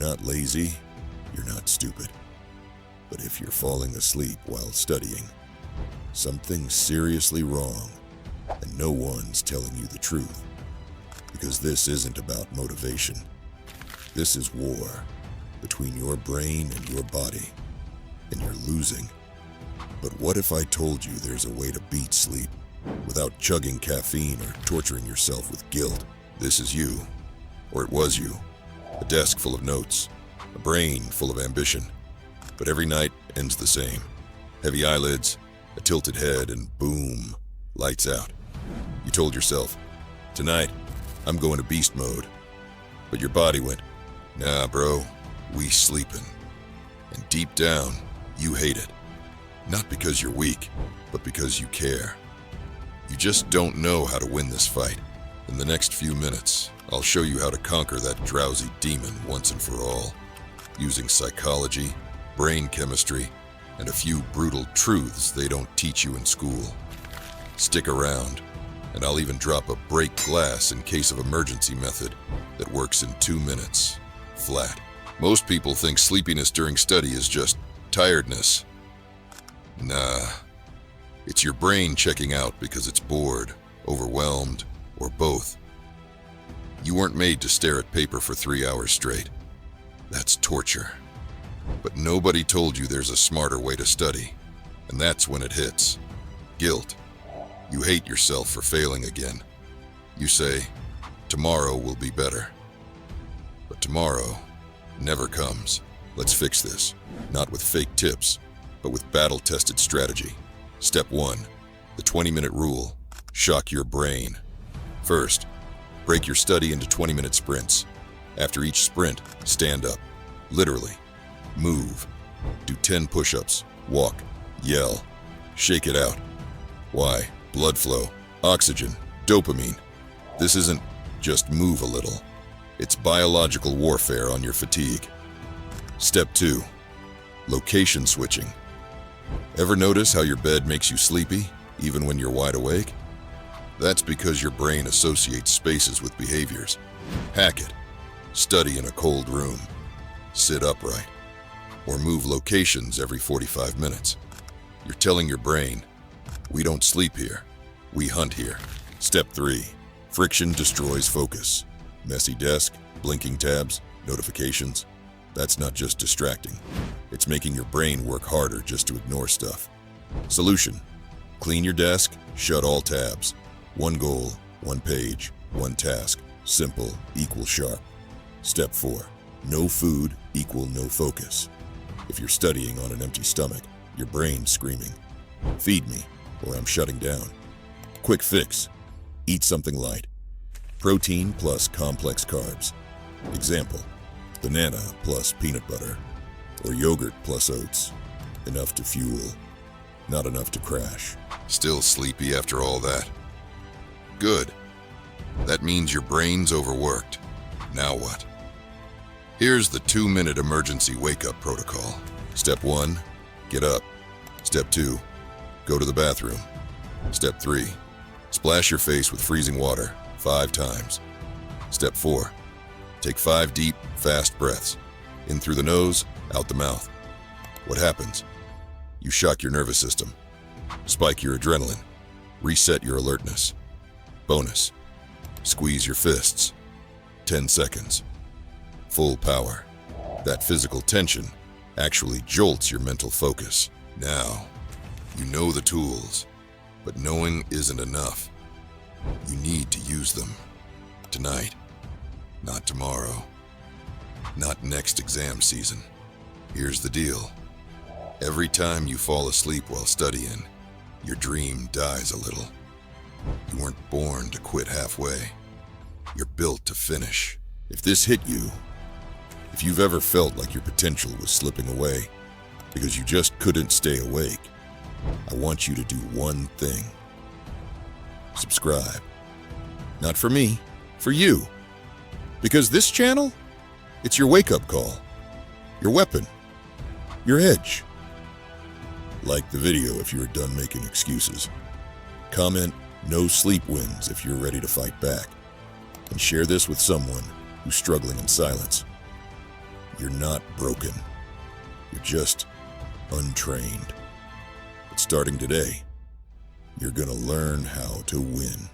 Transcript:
not lazy, you're not stupid. But if you're falling asleep while studying, something's seriously wrong, and no one's telling you the truth. Because this isn't about motivation. This is war between your brain and your body, and you're losing. But what if I told you there's a way to beat sleep without chugging caffeine or torturing yourself with guilt? This is you, or it was you. A desk full of notes, a brain full of ambition. But every night ends the same. Heavy eyelids, a tilted head, and boom, lights out. You told yourself, tonight, I'm going to beast mode. But your body went, nah bro, we sleepin'. And deep down, you hate it. Not because you're weak, but because you care. You just don't know how to win this fight. In the next few minutes, I'll show you how to conquer that drowsy demon once and for all, using psychology, brain chemistry, and a few brutal truths they don't teach you in school. Stick around, and I'll even drop a break glass in case of emergency method that works in 2 minutes, flat. Most people think sleepiness during study is just tiredness. Nah, it's your brain checking out because it's bored, overwhelmed, or both. You weren't made to stare at paper for 3 hours straight. That's torture. But nobody told you there's a smarter way to study, and that's when it hits. Guilt. You hate yourself for failing again. You say, tomorrow will be better. But tomorrow never comes. Let's fix this, not with fake tips, but with battle-tested strategy. Step 1, the 20-minute rule. Shock your brain. First, break your study into 20-minute sprints. After each sprint, stand up. Literally. Move. Do 10 push-ups. Walk. Yell. Shake it out. Why? Blood flow. Oxygen. Dopamine. This isn't just move a little. It's biological warfare on your fatigue. Step 2. Location switching. Ever notice how your bed makes you sleepy, even when you're wide awake? That's because your brain associates spaces with behaviors. Hack it. Study in a cold room. Sit upright. Or move locations every 45 minutes. You're telling your brain, we don't sleep here, we hunt here. Step 3. Friction destroys focus. Messy desk, blinking tabs, notifications. That's not just distracting. It's making your brain work harder just to ignore stuff. Solution. Clean your desk, shut all tabs. One goal, one page, one task. Simple, equal sharp. Step 4. No food equal no focus. If you're studying on an empty stomach, your brain's screaming, feed me, or I'm shutting down. Quick fix. Eat something light. Protein plus complex carbs. Example, banana plus peanut butter, or yogurt plus oats. Enough to fuel, not enough to crash. Still sleepy after all that? Good. That means your brain's overworked. Now what? Here's the 2-minute emergency wake-up protocol. Step 1, get up. Step 2, go to the bathroom. Step 3, splash your face with freezing water 5 times. Step 4, take 5 deep, fast breaths. In through the nose, out the mouth. What happens? You shock your nervous system, spike your adrenaline, reset your alertness. Bonus, squeeze your fists. 10 seconds. Full power. That physical tension actually jolts your mental focus. Now, you know the tools, but knowing isn't enough. You need to use them. Tonight, not tomorrow, not next exam season. Here's the deal. Every time you fall asleep while studying, your dream dies a little. You weren't born to quit halfway. You're built to finish. If this hit you, if you've ever felt like your potential was slipping away because you just couldn't stay awake, I want you to do one thing. Subscribe. Not for me, for you. Because this channel, it's your wake-up call, your weapon, your edge. Like the video if you're done making excuses. Comment, no sleep wins if you're ready to fight back. And share this with someone who's struggling in silence. You're not broken. You're just untrained. But starting today, you're gonna learn how to win.